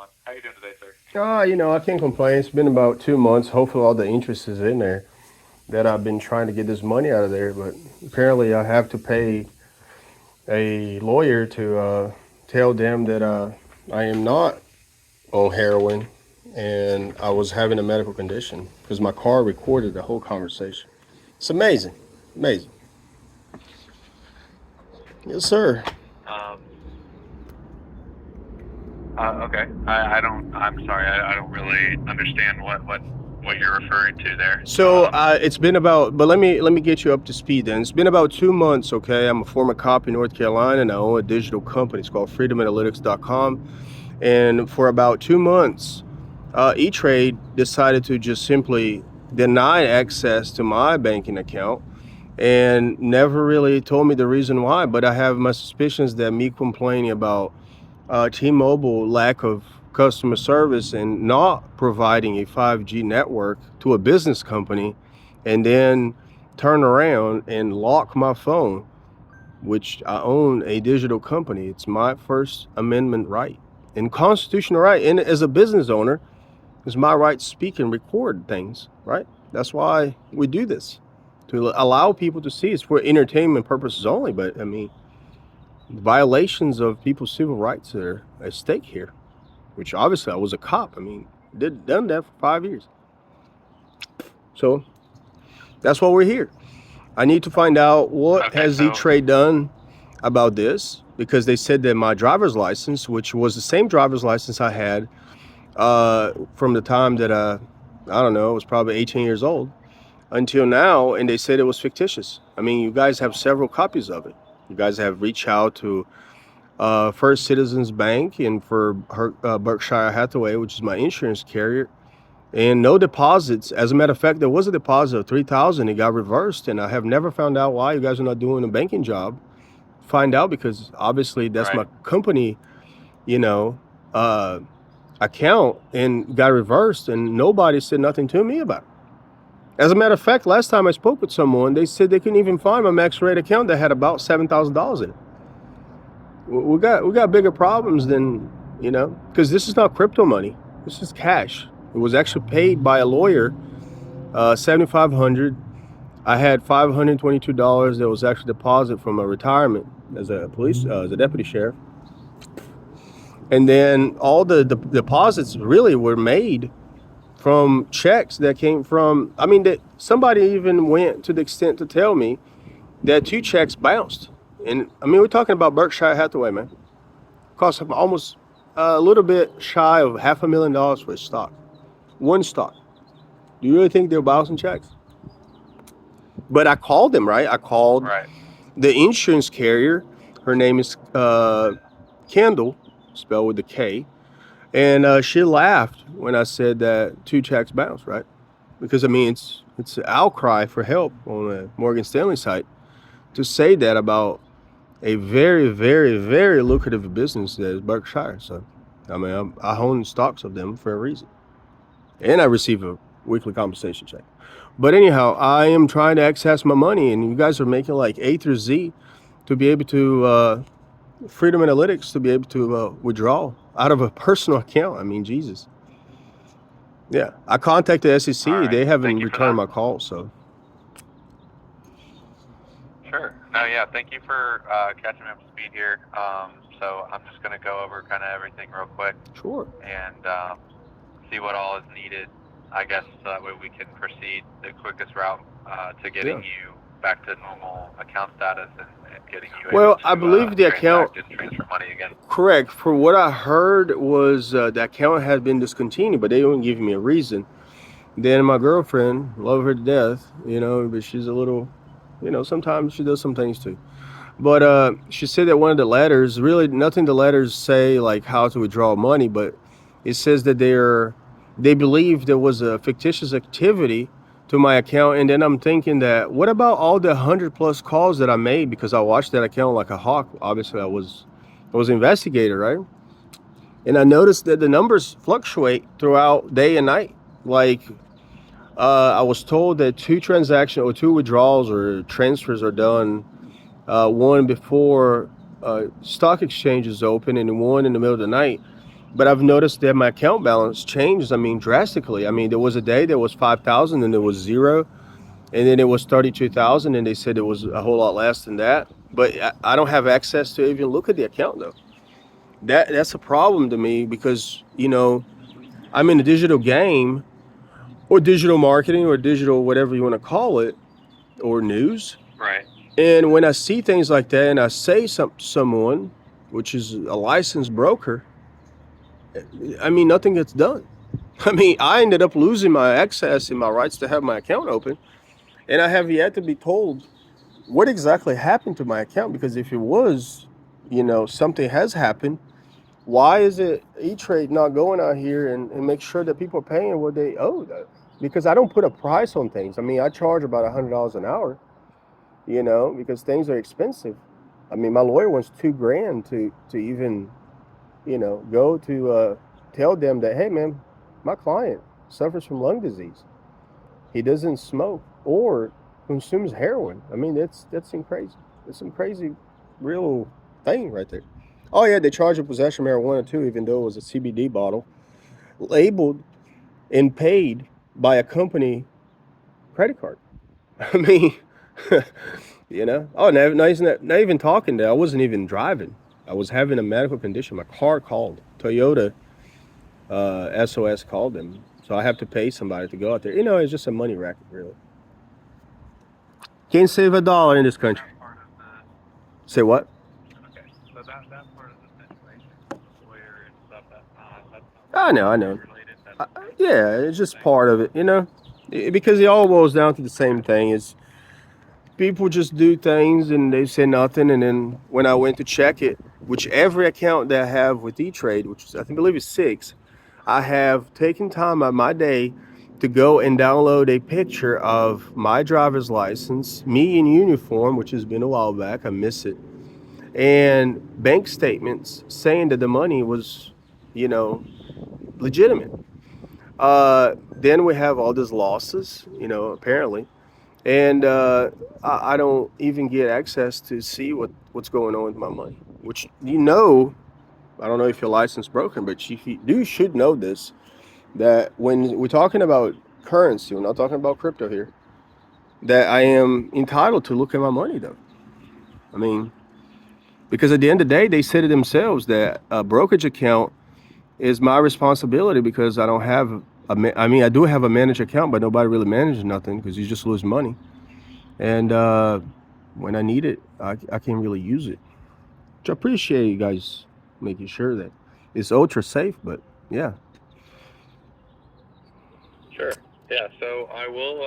everyone. How you doing today, sir? I can't complain. It's been about 2 months. Hopefully, all the interest is in there that I've been trying to get this money out of there. But apparently, I have to pay a lawyer to tell them that I am not on heroin and I was having a medical condition because my car recorded the whole conversation. It's amazing. Amazing. Yes, sir. Um, okay. I don't. I'm sorry. I don't really understand what you're referring to there. So it's been about, but let me get you up to speed. Then it's been about 2 months. Okay, I'm a former cop in North Carolina, and I own a digital company. It's called freedomanalytics.com. And for about 2 months, etrade decided to just simply deny access to my banking account and never really told me the reason why. But I have my suspicions that me complaining about T-Mobile lack of customer service and not providing a 5G network to a business company and then turn around and lock my phone, which I own a digital company. It's my First Amendment right and constitutional right. And as a business owner, it's my right to speak and record things, right? That's why we do this, to allow people to see. It's for entertainment purposes only, but I mean, violations of people's civil rights are at stake here, which obviously I was a cop. I mean, done that for 5 years. So that's why we're here. I need to find out what okay. has So E-Trade done about this, because they said that my driver's license, which was the same driver's license I had from the time that I don't know, I was probably 18 years old until now, and they said it was fictitious. I mean, you guys have several copies of it. You guys have reached out to First Citizens Bank and for Berkshire Hathaway, which is my insurance carrier, and no deposits. As a matter of fact, there was a deposit of 3,000. It got reversed, and I have never found out why you guys are not doing a banking job. Find out, because obviously that's right. my company, you know, uh, account, and got reversed, and nobody said nothing to me about it. As a matter of fact, last time I spoke with someone, they said they couldn't even find my max rate account that had about $7,000 in it. We got bigger problems than, because this is not crypto money. This is cash. It was actually paid by a lawyer, 7,500. I had $522 that was actually deposited from a retirement as a deputy sheriff, and then all the deposits really were made from checks that came from. I mean, that somebody even went to the extent to tell me that 2 checks bounced, and I mean, we're talking about Berkshire Hathaway, man. Cost almost a little bit shy of $500,000 for a stock. One stock. Do you really think they're bouncing checks? But I called them, right? I called Right. the insurance carrier. Her name is Kendall, spelled with a K. And she laughed when I said that 2 checks bounced, right? Because I mean, it's an outcry for help on a Morgan Stanley site to say that about a very, very, very lucrative business that is Berkshire. So, I mean, I own stocks of them for a reason, and I receive a weekly compensation check. But anyhow, I am trying to access my money, and you guys are making like A through Z to be able to Freedom Analytics to be able to withdraw out of a personal account. I mean, Jesus. Yeah, I contacted the All SEC. right. They haven't Thank you for returned that. my call, so Sure. No, yeah. Thank you for catching me up to speed here. So I'm just gonna go over kind of everything real quick sure. and see what all is needed. I guess so that way we can proceed the quickest route to getting Yeah. you back to normal account status and getting you able Well, I to believe the account, transact and transfer money again. correct. For what I heard was the account had been discontinued, but they wouldn't give me a reason. Then my girlfriend, love her to death, but she's a little, sometimes she does some things too. But she said that one of the letters, really nothing the letters say like how to withdraw money, but it says that they believe there was a fictitious activity to my account. And then I'm thinking that, what about all the 100+ calls that I made? Because I watched that account like a hawk. Obviously, I was an investigator, right? And I noticed that the numbers fluctuate throughout day and night. Like I was told that 2 transactions or 2 withdrawals or transfers are done, one before stock exchanges open and one in the middle of the night. but I've noticed that my account balance changed. I mean, drastically. I mean, there was a day there was 5,000, and there was zero, and then it was 32,000, and they said it was a whole lot less than that. But I don't have access to even look at the account though. That's a problem to me because I'm in a digital game or digital marketing or digital whatever you want to call it or news. Right. And when I see things like that and I say someone, which is a licensed broker, I mean, nothing gets done. I mean, I ended up losing my access and my rights to have my account open. And I have yet to be told what exactly happened to my account, because if it was, something has happened, why is it etrade not going out here and make sure that people are paying what they owe? Because I don't put a price on things. I mean, I charge about $100 an hour, because things are expensive. I mean, my lawyer wants $2,000 to even, go to tell them that, hey, man, my client suffers from lung disease. He doesn't smoke or consumes heroin. I mean, that's crazy. That's some crazy, real thing right there. Oh yeah, they charge a possession of marijuana too, even though it was a CBD bottle, labeled and paid by a company credit card. I mean, Oh, not even talking there. I wasn't even driving. I was having a medical condition. My car called. Toyota SOS called them. So I have to pay somebody to go out there. It's just a money racket, really. Can't save a dollar in this country. Say what? Okay, so that's part of the situation. The lawyer and stuff. That's I know. related. Yeah, it's just part of it, because it all boils down to the same thing. Is people just do things and they say nothing, and then when I went to check it, which every account that I have with eTrade, which is, I believe is 6, I have taken time out of my day to go and download a picture of my driver's license, me in uniform, which has been a while back, I miss it, and bank statements saying that the money was, legitimate. Then we have all these losses, apparently, and I don't even get access to see what's going on with my money. Which I don't know if your license broken, but you should know this, that when we're talking about currency, we're not talking about crypto here, that I am entitled to look at my money though. I mean, because at the end of the day, they said it themselves that a brokerage account is my responsibility because I don't have I do have a managed account, but nobody really manages nothing because you just lose money. And when I need it, I can't really use it. Which I appreciate you guys making sure that it's ultra safe, but yeah. Sure. Yeah. So I will.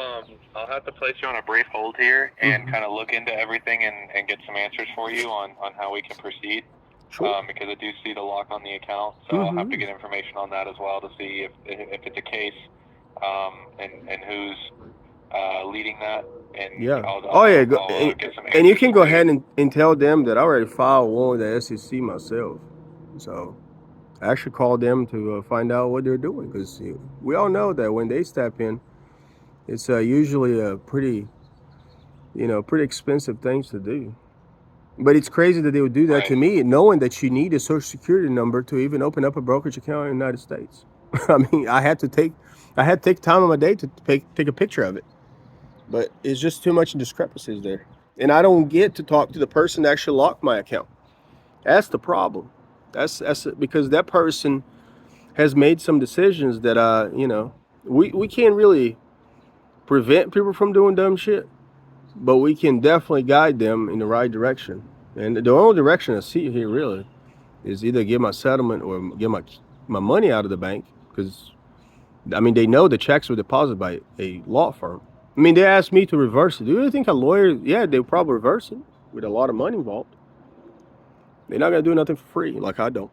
I'll have to place you on a brief hold here and kind of look into everything and get some answers for you on how we can proceed. Sure. Because I do see the lock on the account, so I'll have to get information on that as well to see if it's a case, and who's leading that. And Yeah. I'll get some and you can answers go for ahead and tell them that I already filed one with the SEC myself. So I actually called them to find out what they're doing, because we all know that when they step in, it's usually a pretty expensive things to do. But it's crazy that they would do that Right. to me, knowing that you need a social security number to even open up a brokerage account in the United States. I mean, I had to take time of my day to take a picture of it. But it's just too much discrepancies there. And I don't get to talk to the person that actually locked my account. That's the problem. That's because that person has made some decisions that we can't really prevent people from doing dumb shit, but we can definitely guide them in the right direction. And the only direction I see here really is either get my settlement or get my money out of the bank, because I mean, they know the checks were deposited by a law firm. I mean, they asked me to reverse it. Do you think a lawyer? Yeah, they'll probably reverse it with a lot of money involved. They're not gonna do nothing for free, like I don't.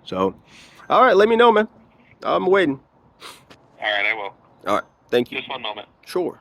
So, all right, let me know, man. I'm waiting. All right, I will. All right, thank you. Just one moment. Sure.